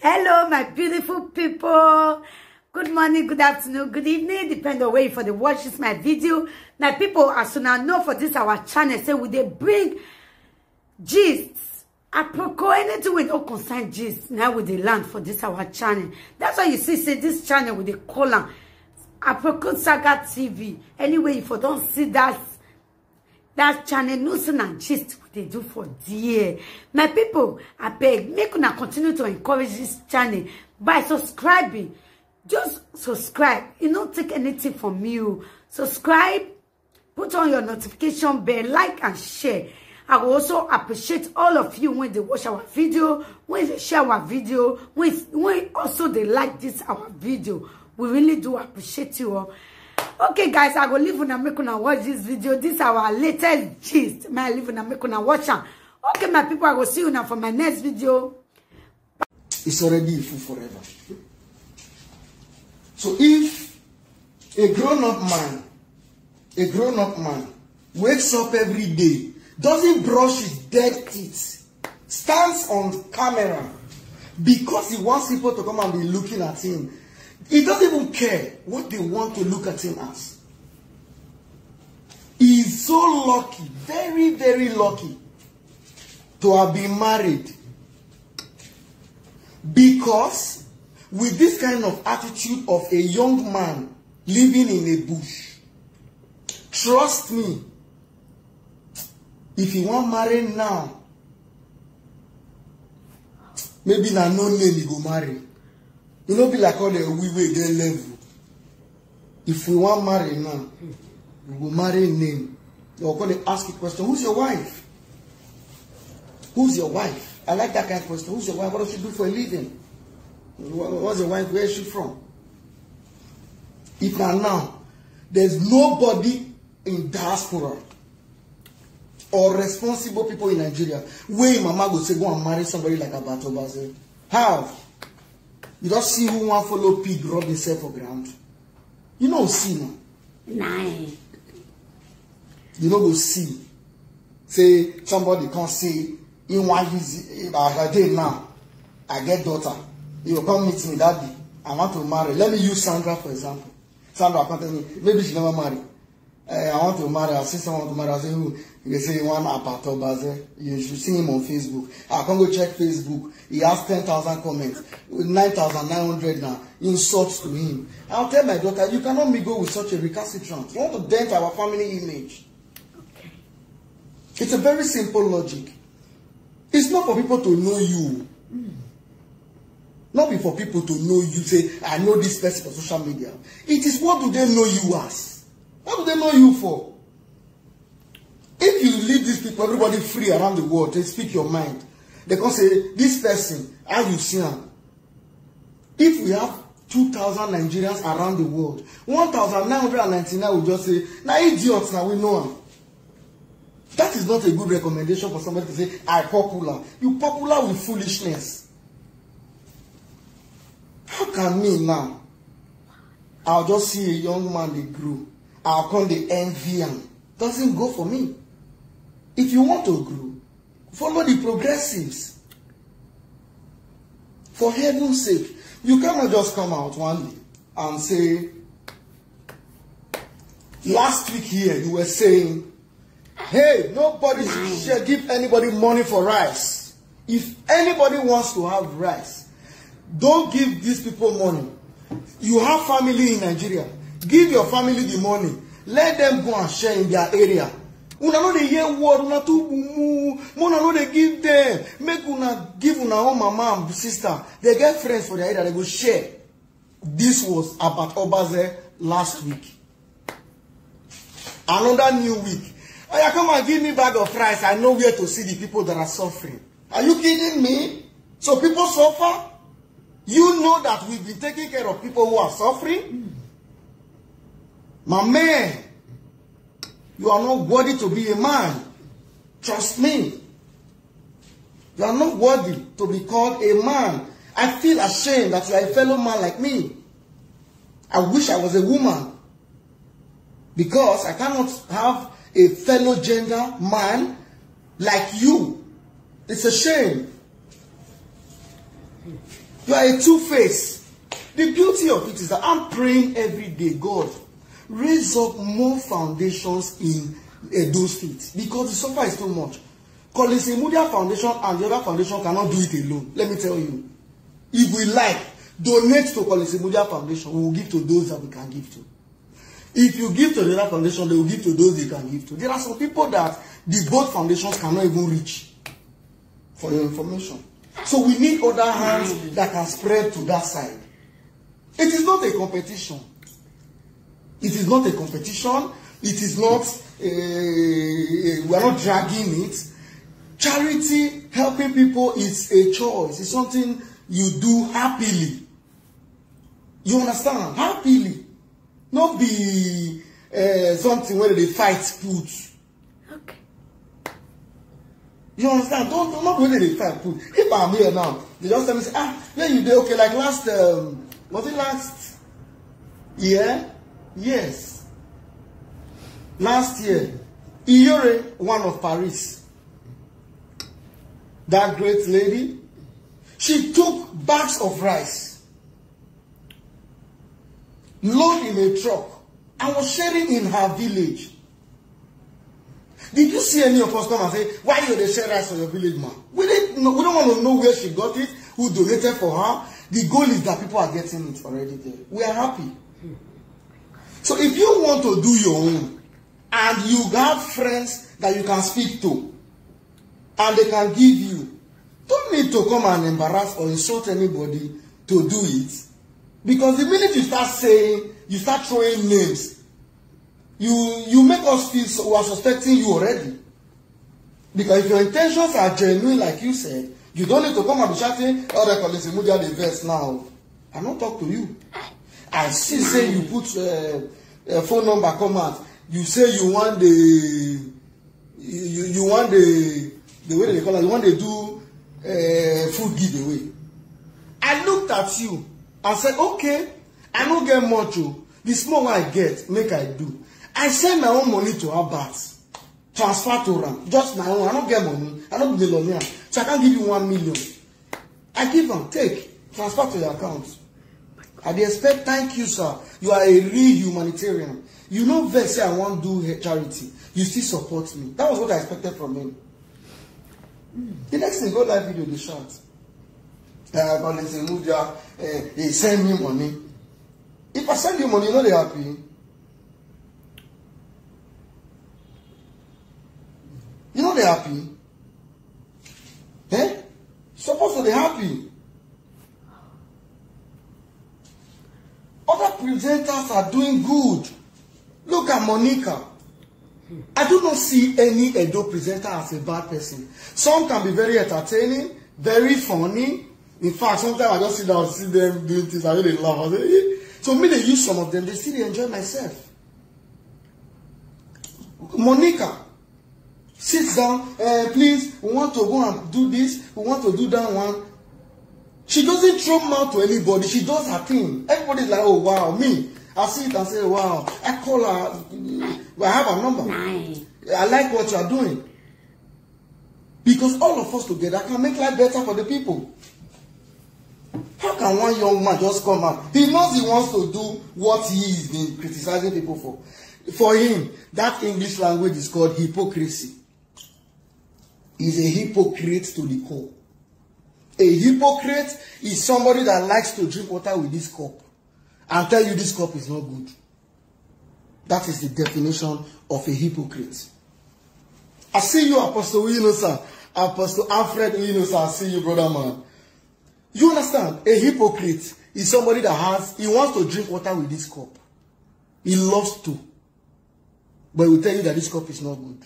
Hello, my beautiful people. Good morning, good afternoon, good evening, depending on where you for the watch this my video. My people, as soon as know for this our channel, say we they bring gists. Apropos anything with no concern gist. Now with the land for this our channel. That's why you see this channel with the column. Apropos Saga TV. Anyway, if you don't see that channel, news and gist what they do for dear. My people, I beg, make una continue to encourage this channel by subscribing. Just subscribe. It don't take anything from you. Subscribe, put on your notification bell, like and share. I will also appreciate all of you when they watch our video, when they share our video, when also they like this our video. We really do appreciate you all. Okay, guys, I will leave una make una watch this video. This is our latest gist. May I leave una make una watch am. Okay, my people, I will see you now for my next video. It's already a fool forever. So if a grown-up man wakes up every day, doesn't brush his dead teeth, stands on camera because he wants people to come and be looking at him, he doesn't even care what they want to look at him as. He is so lucky, very, very lucky to have been married. Because with this kind of attitude of a young man living in a bush, trust me, if you want marry now, maybe na no name you go marry. You know, be like all the we get level. If we want marry now, we will marry name. They're going to ask you a question. Who's your wife? Who's your wife? I like that kind of question. Who's your wife? What does she do for a living? What's your wife? Where is she from? If now, there's nobody in diaspora or responsible people in Nigeria where mama go say go and marry somebody like Abat Obaze. How? You don't see who want follow pig rub himself for ground. You don't see now. Nah. You don't go see. Say somebody can't say in one day now. I get daughter. You will come meet me that day. I want to marry. Let me use Sandra for example. Sandra can't tell me. Maybe she never married. I want to marry. I see someone to marry. I say who? You say you want Abat Obaze. You should see him on Facebook. I can go check Facebook. He has 10,000 comments. 9,900 now. Insults to him. I'll tell my daughter, you cannot me go with such a recalcitrant. You want to dent our family image. Okay. It's a very simple logic. It's not for people to know you. Not be for people to know you. Say, I know this person for social media. It is what do they know you as? What do they know you for? If you leave these people, everybody free around the world, they speak your mind. They can say, this person, how you see him? If we have 2,000 Nigerians around the world, 1,999 will just say, now idiots, now we know him. That is not a good recommendation for somebody to say, I'm popular. You popular with foolishness. How can me now? I'll just see a young man, they grow. I'll come the envy him. Doesn't go for me. If you want to grow, follow the progressives. For heaven's sake, you cannot just come out one day and say, last week here you were saying, hey, nobody should give anybody money for rice. If anybody wants to have rice, don't give these people money. You have family in Nigeria. Give your family the money. Let them go and share in their area. Una no dey hear word, una too mumu. Una no dey give them. Make una give una own mama and sister. They get friends for their area. They go share. This was Abat Obaze last week. Another new week. Oh, yeah, come and give me bag of rice. I know where to see the people that are suffering. Are you kidding me? So people suffer? You know that we've been taking care of people who are suffering? My man, you are not worthy to be a man. Trust me. You are not worthy to be called a man. I feel ashamed that you are a fellow man like me. I wish I was a woman. Because I cannot have a fellow gender man like you. It's a shame. You are a two-face. The beauty of it is that I'm praying every day, God, raise up more foundations in Edo State because the suffer is too much. Collins Imudia Foundation and the other foundation cannot do it alone. Let me tell you. If we like, donate to Collins Imudia Foundation, we will give to those that we can give to. If you give to the other foundation, they will give to those they can give to. There are some people that the both foundations cannot even reach, for your information. So we need other hands that can spread to that side. It is not a competition. It is not a competition. It is not, we are not dragging it. Charity, helping people is a choice. It's something you do happily. You understand? Happily. Not be something where they fight food. Okay. You understand? Not when they fight food. If I'm here now, they just tell me, yeah, you did okay. Like last, was it last year? Yes. Last year, Iyore, one of Paris, that great lady, she took bags of rice, load in a truck, and was sharing in her village. Did you see any of us come and say, why you they share rice for your village, man? We don't want to know where she got it, who donated for her. The goal is that people are getting it already there. We are happy. So if you want to do your own, and you have friends that you can speak to, and they can give you, don't need to come and embarrass or insult anybody to do it. Because the minute you start saying, you start throwing names, you make us feel so we are suspecting you already. Because if your intentions are genuine, like you said, you don't need to come and be shouting, oh, the Collins Imudia the verse now. I don't talk to you. I see say you put a phone number come out. You say you want the you want the way they call it, you want to do food giveaway. I looked at you and said, okay, I don't get much. The small one I get, make I do. I send my own money to Abat, transfer to Ram, just my own. I don't get money. I don't be the millionaire, so I can't give you 1 million. I give them, take, transfer to your account. I expect, thank you, sir. You are a real humanitarian. You know, vex say I want to do charity. You still support me. That was what I expected from him. The next thing, go live video, they shout. Collins Imudia, they send me money. If I send you money, you know they're happy. You know they're happy. Eh? Supposed to be happy. Other presenters are doing good. Look at Monica. I do not see any Edo presenter as a bad person. Some can be very entertaining, very funny. In fact, sometimes I just sit down and see them doing things. I really laugh. I say, eh. So me, they use some of them. They still enjoy myself. Monica sits down. Please, we want to go and do this. We want to do that one. She doesn't throw mouth to anybody. She does her thing. Everybody's like, oh, wow. Me, I see it and say, wow. I call her. I have her number. Nice. I like what you are doing. Because all of us together can make life better for the people. How can one young man just come out? He knows he wants to do what he is been criticizing people for. For him, that English language is called hypocrisy. He's a hypocrite to the core. A hypocrite is somebody that likes to drink water with this cup and tell you this cup is not good. That is the definition of a hypocrite. I see you, Apostle Uyinosa. Apostle Alfred Uyinosa, I see you, brother man. You understand? A hypocrite is somebody that he wants to drink water with this cup. He loves to. But he will tell you that this cup is not good.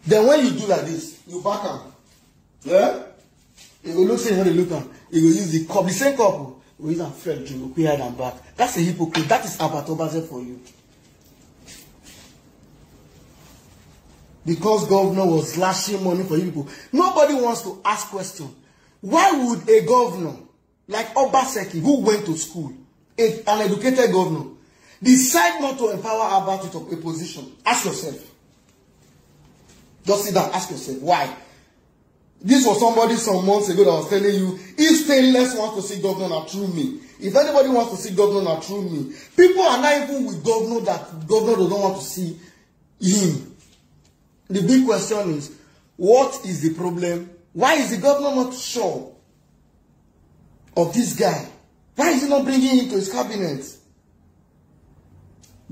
Then when you do like this, you back up. Yeah? He will look, say how they look at. He will use the cup, the same cup. He will use a French, he will behind and back. That's a hypocrite. That is Abatobaze for you. Because governor was slashing money for you people. Nobody wants to ask questions. Why would a governor like Obaseki, who went to school, an educated governor, decide not to empower Abba to a position? Ask yourself. Just sit down, ask yourself. Why? This was somebody some months ago that was telling you, if Stainless wants to see governor, not through me. If anybody wants to see governor, not through me. People are not even with governor that governor doesn't want to see him. The big question is, what is the problem? Why is the governor not sure of this guy? Why is he not bringing him to his cabinet?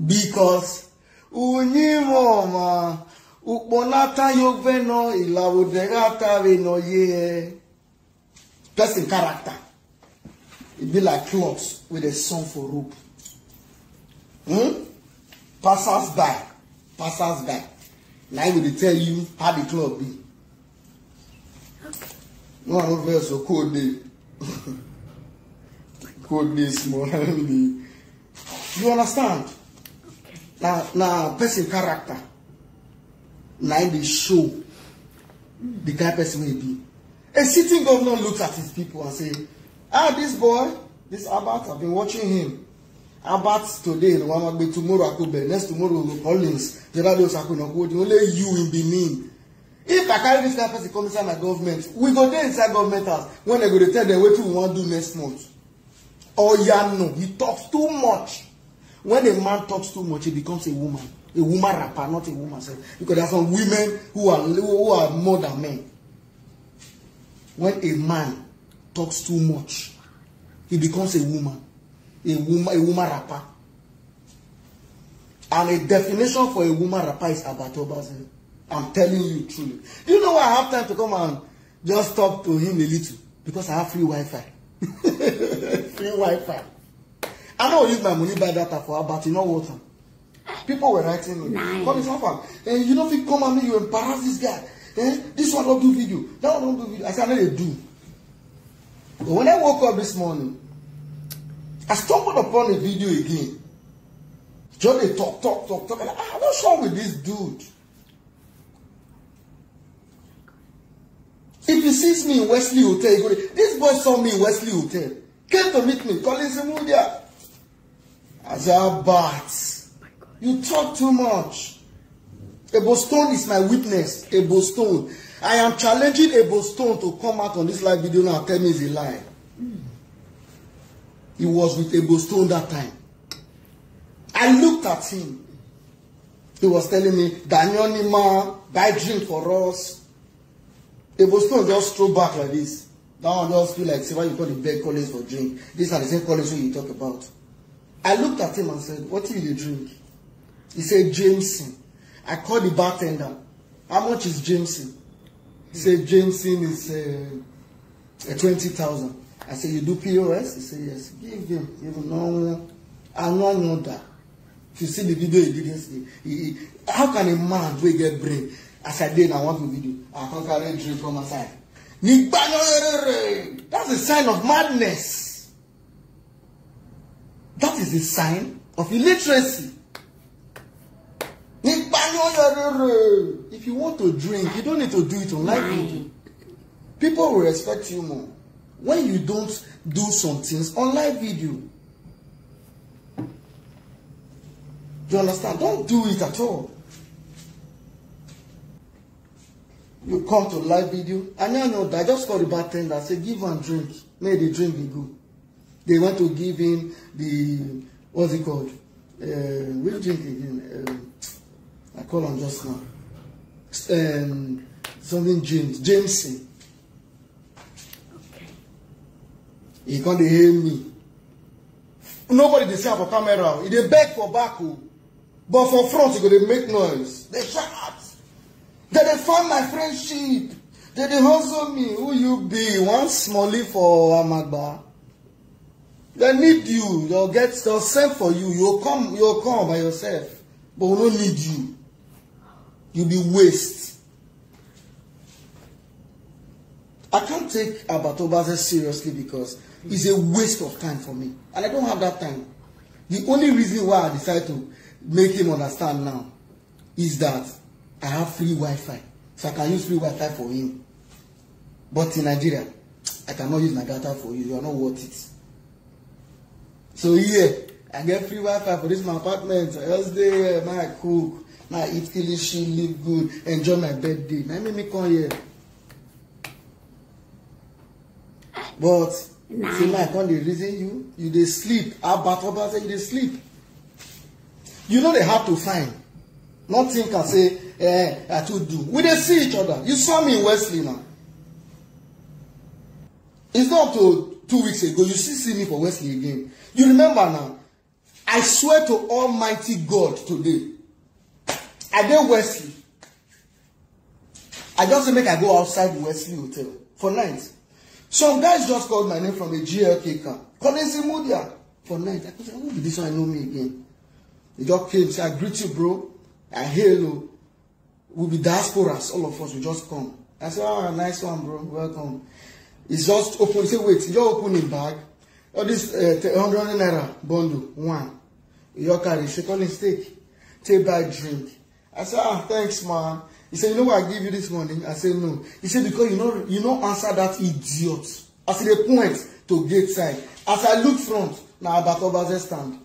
Because Unimoma Ukmonata Yogveno Ilawoderata Veno Ye. Person character. It be like clothes with a song for rope. Passers by. Passers by. Now I will tell you how the cloth be. Okay. No, I'm not so cold day. Cold day small. You understand? Okay. Now person character. Now they show the kind of person will be. A sitting governor looks at his people and say, this boy, this Abbott, I've been watching him. Abbott today, tomorrow Akube, next tomorrow Collins, the radio Sakunokodi, only you in Benin. If I carry this kind of person come inside my government, we go there inside government house when they go to tell them what we want to do next month. Oh yeah, no, he talks too much. When a man talks too much, he becomes a woman. A woman rapper, not a woman. Because there are some women who are more than men. When a man talks too much, he becomes a woman. A woman rapper. And a definition for a woman rapper is Abatobaze. I'm telling you truly. Do you know why I have time to come and just talk to him a little? Because I have free Wi-Fi. Free Wi-Fi. I don't use my money buy data for Abat, you know what? People were writing me. Nice. Come is offer. And you know if you come at me, you embarrass this guy. This one don't do video. That one don't do video. I said, I know they do. But when I woke up this morning, I stumbled upon a video again. Just they talk. Like, what's wrong with this dude? If he sees me in Wesley Hotel, he go, this boy saw me in Wesley Hotel. Came to meet me, calling Simudia. I said, Bats, you talk too much. Ebo Stone is my witness. Ebo Stone. I am challenging Ebo Stone to come out on this live video now and tell me it's a lie. He was with Ebo Stone that time. I looked at him. He was telling me, Daniel Nima, buy drink for us. Ebo Stone just throw back like this. That one just feel like, see why you call the beg college for drink. These are the same college you talk about. I looked at him and said, what do you drink? He said, Jameson. I called the bartender. How much is Jameson? He said, Jameson is 20,000. I said, you do POS? He said, yes. Give him no. I know that. If you see the video he didn't see, how can a man will get brain? As I did, I want the video. I can't carry drink from my side. That's a sign of madness. That is a sign of illiteracy. If you want to drink, you don't need to do it on live video. People will respect you more when you don't do some things on live video. Do you understand? Don't do it at all. You come to live video, and I know that I just called the bartender and said, give him drink. May the drink be good. They want to give him the, what's it called? Which drink again? I call him just now. Something Jameson. Okay. He can't hear me. Nobody they say for camera. They beg for back, but for front they go they make noise. They shout. They find my friendship. They hustle me. Who you be? One smally for Amagba. They need you. They'll send for you. You'll come by yourself. But we don't need you. You'll be waste. I can't take Abatobaze seriously because it's a waste of time for me. And I don't have that time. The only reason why I decided to make him understand now is that I have free Wi-Fi. So I can use free Wi-Fi for him. But in Nigeria, I cannot use my data for you. You are not worth it. So yeah, I get free Wi-Fi for this my apartment. I just there, I cook, I eat kilishi, live good, enjoy my birthday. Now make me come here. But say my come dey reason you dey sleep. About Obaze, you dey sleep. You know they have to find. Nothing can say, I too do. We dey see each other. You saw me in Wesley now. It's not up to 2 weeks ago. You still see me for Wesley again. You remember now. I swear to Almighty God today. I did Wesley. I just make I go outside the Wesley Hotel for night. Some guys just called my name from a GLK car. Collins Mudia for night. I said, who be this one? I know me again. They just came, say, I greet you, bro. I hail you. We'll be diasporas, all of us will just come. I said, oh, nice one, bro. Welcome. It's just open. He said, wait, you just open the bag. All this 100 naira bundle, one. You carry, say, Collins, take buy drink. I said, thanks, man. He said, you know what I give you this morning? I said, no. He said, because you know answer that idiot. I said, they point to gate side. As I look front, now about Obaze stand.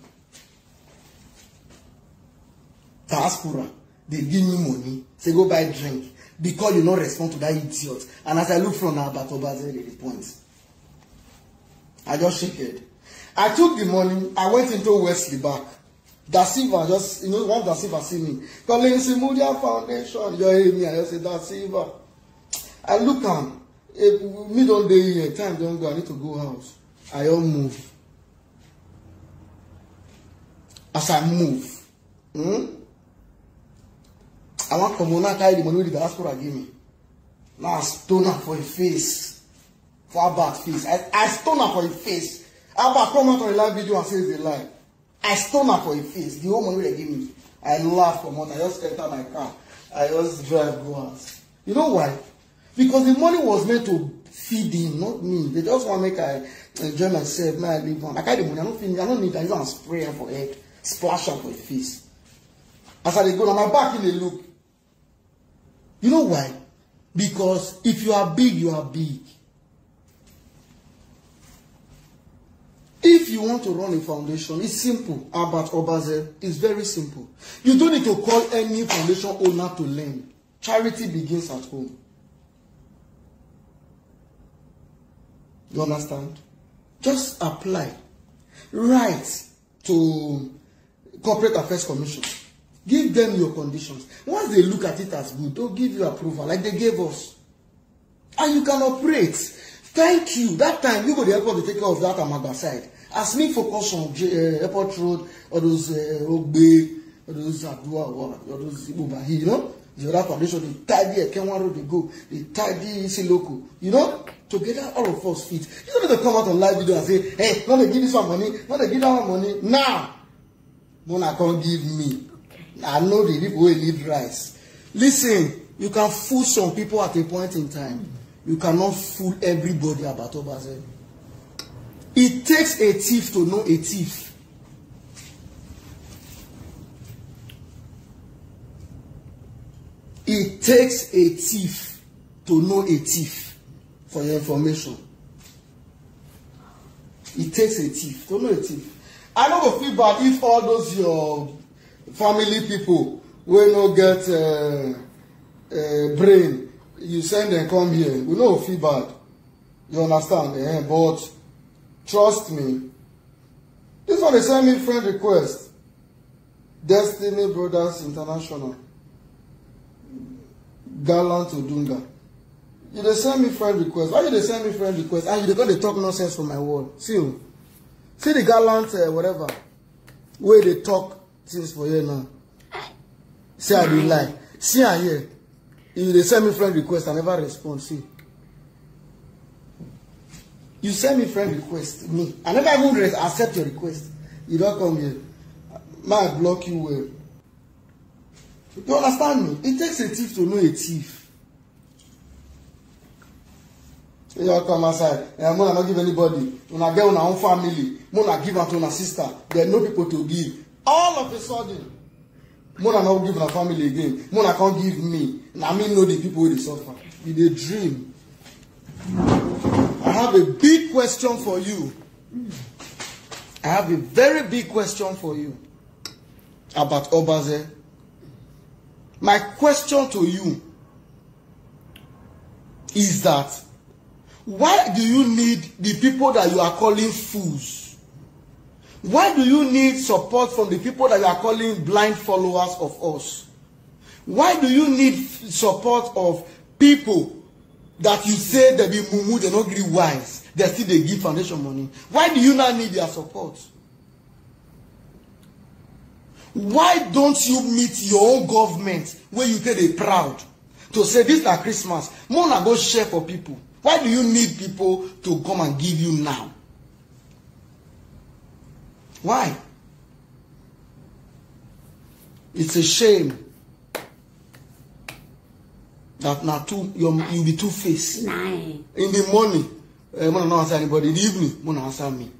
Diaspora, they give me money, say go buy drink, because you not respond to that idiot. And as I look from now about Obaze, they point. I just shake it. I took the money, I went into Wesley back. Da Silva just, one Da Silva see me. Collins Mudia Foundation, you hear me, I just say Da Silva. I look am, me don't day here, time don't go, I need to go house. I don't move. As I move, I want to come on carry the money with the diaspora give me. Now I stone her for a face. For a bad face. I stone her for a face. Abba come out on a live video and say it's a lie. I stone her for a face. The whole money they give me. I laugh for money. I just enter my car. I just drive go out. You know why? Because the money was meant to feed him, not me. They just want to make I enjoy myself. May I live on. I carry the money. I don't need that. I don't spray her for head. Splash her for a face. As I go on my back in the look. You know why? Because if you are big, you are big. If you want to run a foundation, it's simple. About Obaze, it's very simple. You don't need to call any foundation owner to lend. Charity begins at home. You understand? Just apply. Write to Corporate Affairs Commission. Give them your conditions. Once they look at it as good, they'll give you approval, like they gave us. And you can operate. Thank you. That time, you go to the airport to take care of that Amaga side. As me focus on Airport Road, or those Ogbe, or those Adua, or those Ibubahi, you know? The other foundation, they tidy Kenwa Road, they go. They tidy Siloko. You know? Together, all of us fit. You don't need to come out on live video and say, hey, not they give this one money, not they give that one money. Now, Mona can't give me. I know the people will need rice. Listen, you can fool some people at a point in time. You cannot fool everybody about Obaze. It takes a thief to know a thief. It takes a thief to know a thief. For your information. It takes a thief to know a thief. I know the feel bad if all those your family people will not get brain, you send them come here. We know feel bad. You understand? But trust me. This one they send me friend request. Destiny Brothers International. Gallant Odunga. You they send me friend request. Why you they send me friend request? And you they talk nonsense from my wall. See the Gallant whatever. Where they talk things for you now. See I dey lie. See I here. If they send me friend request, I never respond. See. You send me friend request, me. I never even accept your request. You don't come here. Might block you well. You understand me? It takes a thief to know a thief. You don't come outside. I'm not give anybody. When I get on our own family, when I give out to my sister, there are no people to give. All of a sudden, when I not give my family again, when I can't give me, and I mean know the people who suffer. In a dream. I have a big question for you. I have a very big question for you about Obaze. My question to you is that Why do you need the people that you are calling fools? Why do you need support from the people that you are calling blind followers of us? Why do you need support of people that you say they be mumu, they not really wise, they still they give foundation money? Why do you not need their support? Why don't you meet your own government where you say they proud to say this is Christmas? More na go share for people. Why do you need people to come and give you now? Why? It's a shame that now you'll be two-faced. In the morning, I don't answer anybody. In the evening, I don't answer me.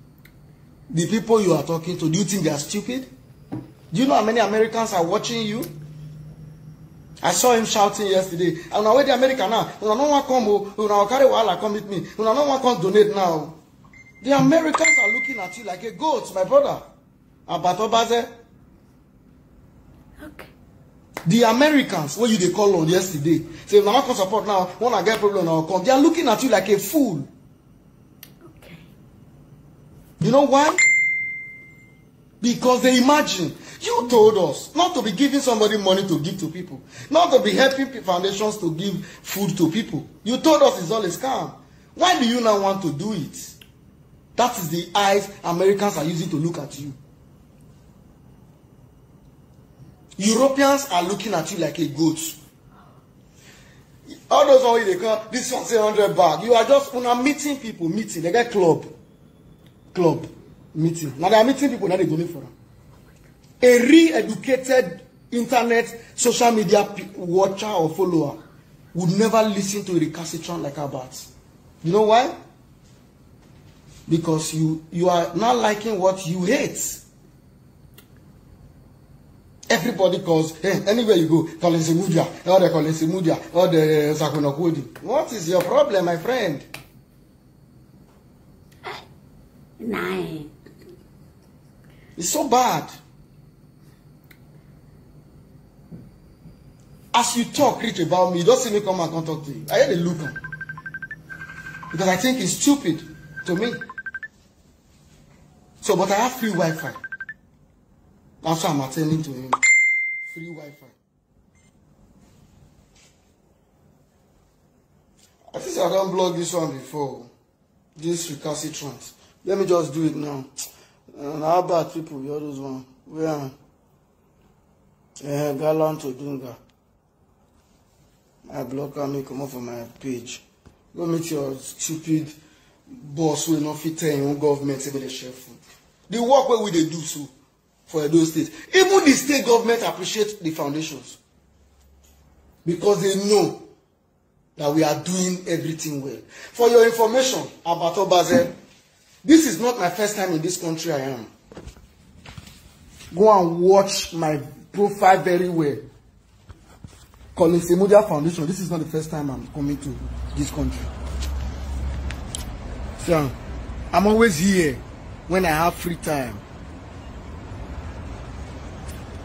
The people you are talking to, do you think they are stupid? Do you know how many Americans are watching you? I saw him shouting yesterday. And now where the American now? When I don't want to come, when I carry while come with me. When I don't want to come donate now. The Americans are looking at you like a goat, my brother. Okay. The Americans, what you they call on yesterday, say if I not come support now, when I get problem, I'll come. They are looking at you like a fool. Okay. You know why? Because they imagine. You told us not to be giving somebody money to give to people. Not to be helping foundations to give food to people. You told us it's all a scam. Why do you now want to do it? That is the eyes Americans are using to look at you. Europeans are looking at you like a goat. All those ones they call this one say 100 bag. You are just when I'm meeting people, they get club meeting. Now they are meeting people, now they donate for them. A re-educated internet social media watcher or follower would never listen to a recalcitrant like Albert. You know why? Because you are not liking what you hate. Everybody calls, hey, anywhere you go, Collins Mudia, or the Collins Mudia, or the Sakunokudi. What is your problem, my friend? Nine. It's so bad. As you talk rich about me, you don't see me come and come talk to you. I had a look on. Because I think it's stupid to me. So, but I have free Wi-Fi. That's why I'm attending to him. Free Wi-Fi. I think I don't blog this one before. This recalcitrant. Let me just do it now. How about people, the others one? Where? Gallant to Dunga. My blogger may come up from my page. Go meet your stupid boss who will not fit in your government say they share food. The work where we they do so for those states. Even the state government appreciate the foundations. Because they know that we are doing everything well. For your information, about Obaze, this is not my first time in this country I am. Go and watch my profile very well. Collins Mudia Foundation. This is not the first time I'm coming to this country. So, I'm always here when I have free time.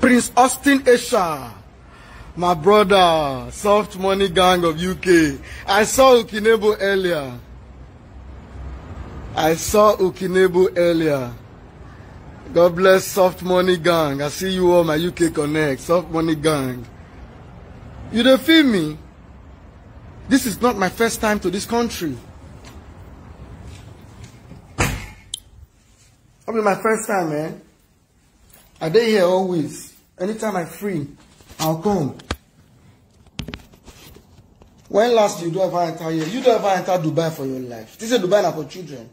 Prince Austin Esha, my brother, Soft Money Gang of UK. I saw Ukinebo earlier. God bless Soft Money Gang. I see you all, my UK Connect. Soft Money Gang. You don't feel me? This is not my first time to this country. It'll be my first time, man. I dey here always. Anytime I'm free, I'll come. When last you don't ever enter here? You don't ever enter Dubai for your life. This is Dubai now for children.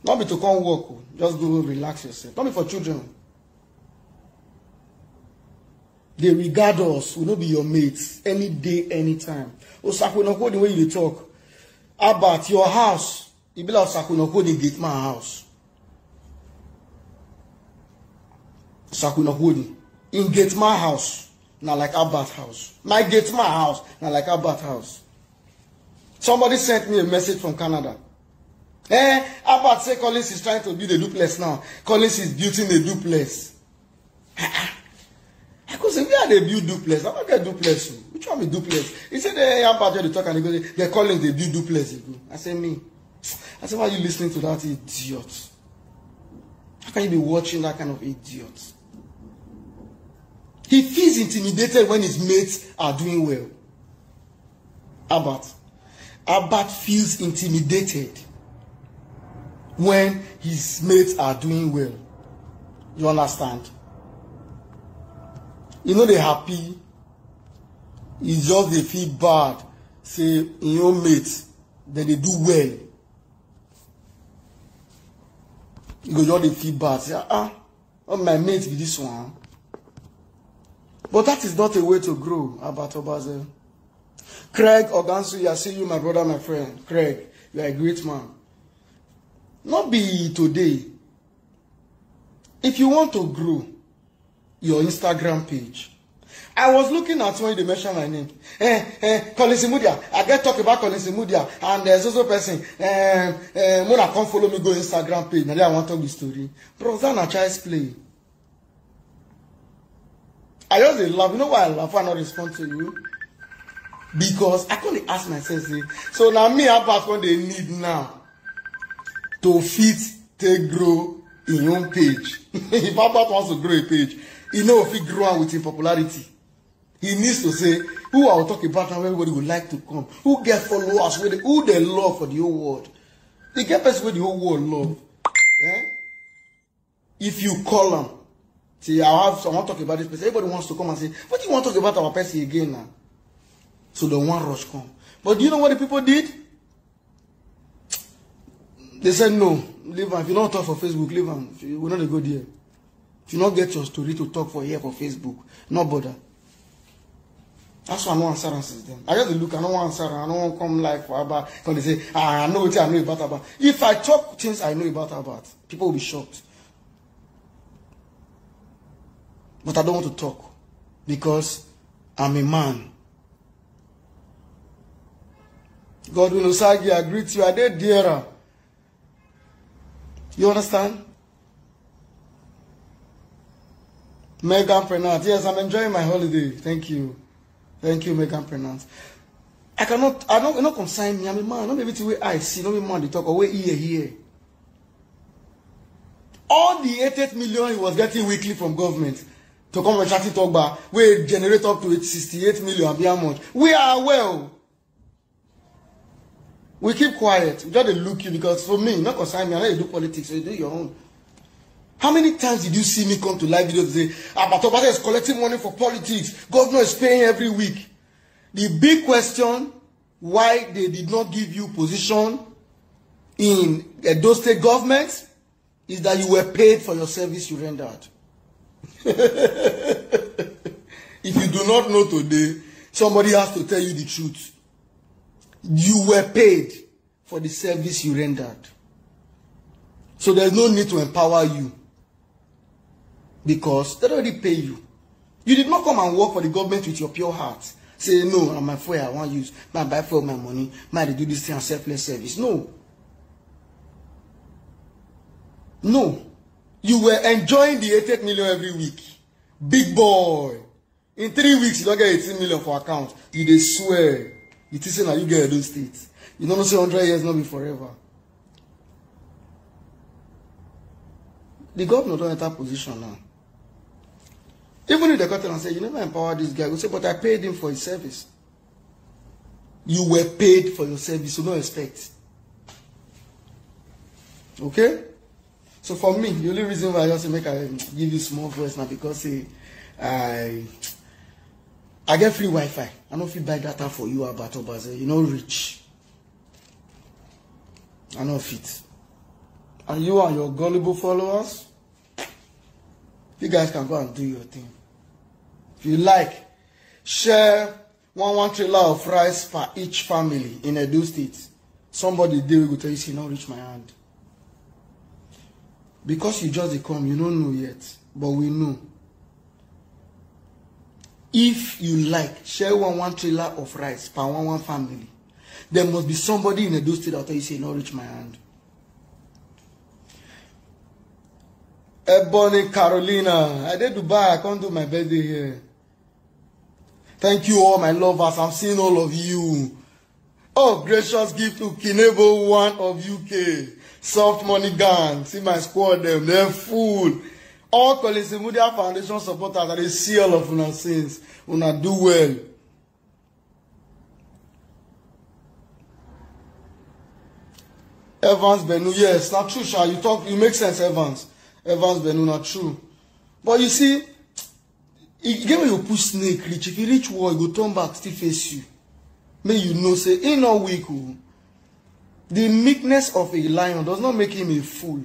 Not be to come work. Just go relax yourself. Not be for children. They regard us. We will not be your mates. Any day, anytime. Osakunoko, the way you talk. About your house. You be like Osakunoko, the gate my house. Sakunahudi in Gate my house, not like Albert house. My Gate my house, not like Albert house. Somebody sent me a message from Canada. Albert say Collins is trying to build a duplex now. Collins is building a duplex. I go say, where they build duplex? I don't get duplex. Which one be duplex? He said, they have about to talk and they go, they're calling they build duplex. I say, me. I said, why are you listening to that idiot? How can you be watching that kind of idiot? He feels intimidated when his mates are doing well. Albert feels intimidated when his mates are doing well. You understand? You know they happy. It's just they feel bad. Say in your mates, then they do well. You go just they feel bad. Say, oh my mates be this one. But that is not a way to grow, Albert Obaze. Craig Ogansu, I see you, my brother, my friend. Craig, you are a great man. Not be today. If you want to grow your Instagram page, I was looking at when they mentioned my name. Collins Imudia. I get talk about Collins Imudia. And there's also a person. When I come follow me, go Instagram page. Now I want to talk the story. Bro, that's not child's play. I just laugh. You know why I laugh and not respond to you? Because I couldn't ask myself, say, so now me about what they need now to fit, take grow in your own page. If Albert wants to grow a page, he know if he grow with his popularity. He needs to say, who I will talk about now, everybody would like to come. Who get followers, who they love for the whole world. They get person where the whole world love. Eh? If you call them, see, I want to talk about this person. Everybody wants to come and say, what do you want to talk about our person again now? So the one rush come. But do you know what the people did? They said, no, leave them. If you don't talk for Facebook, leave them. We're not go there. If you not get your story to talk for here for Facebook, no bother. That's why I don't answer since then. I just look, I don't answer, I don't want to come live for about because they say, I know what I know about Albert. If I talk things I know about Albert, people will be shocked. But I don't want to talk because I'm a man. Godwin Osagi, I greet you. I did dearer. You understand? Megan Prenant. Yes, I'm enjoying my holiday. Thank you. Thank you, Megan Prenant. I don't consign me. I'm a man. Not everything where I see, not be man they talk, or where here. All the 88 million he was getting weekly from government to come and chat it talk about, we generate up to 68 million and be how much. We are well. We keep quiet. We just look you because for me, not consign me, I know you do politics, so you do your own. How many times did you see me come to live videos and say, Abatoba is collecting money for politics, governor is paying every week? The big question, why they did not give you position in those state governments, is that you were paid for your service you rendered. If you do not know today, somebody has to tell you the truth. You were paid for the service you rendered. So there's no need to empower you. Because they already pay you. You did not come and work for the government with your pure heart. Say, no, I'm my fuel, I want to use. I buy for my money. I do this thing and selfless service. No. No. You were enjoying the 88 million every week. Big boy. In 3 weeks, you don't get 18 million for account. You they swear. You think now you get those states. You don't say 100 years, not be forever. The governor don't enter position now. Even if they got and say, you never empower this guy, we say, but I paid him for his service. You were paid for your service, so no expect. Okay? So for me, the only reason why I just make I give you small voice now because I get free Wi-Fi. I don't feel buy data for you about Obaze. You know, rich. I know fit. And you and your gullible followers, you guys can go and do your thing. If you like, share 1 trailer of rice per each family in Edo State. Somebody there will tell you, see, not reach my hand. Because you just come, you don't know yet, but we know. If you like, share 1 trailer of rice per one family. There must be somebody in Edo State that will tell you, say, not reach my hand. Ebony Carolina. I did Dubai. I can't do my birthday here. Thank you all my lovers. I'm seeing all of you. Oh, gracious gift to Kinebo 1 of UK. Soft Money Gang. See my squad them. They're full. All Collins Media Foundation supporters. And they see all of una sins. Una do well. Evans Benu. Yes, not true, Sha. You make sense, Evans. Evans Benu, not true. But you see, again when you push snake reach, if you reach war, you go turn back, still face you. May you know, say, in no weak. The meekness of a lion does not make him a fool.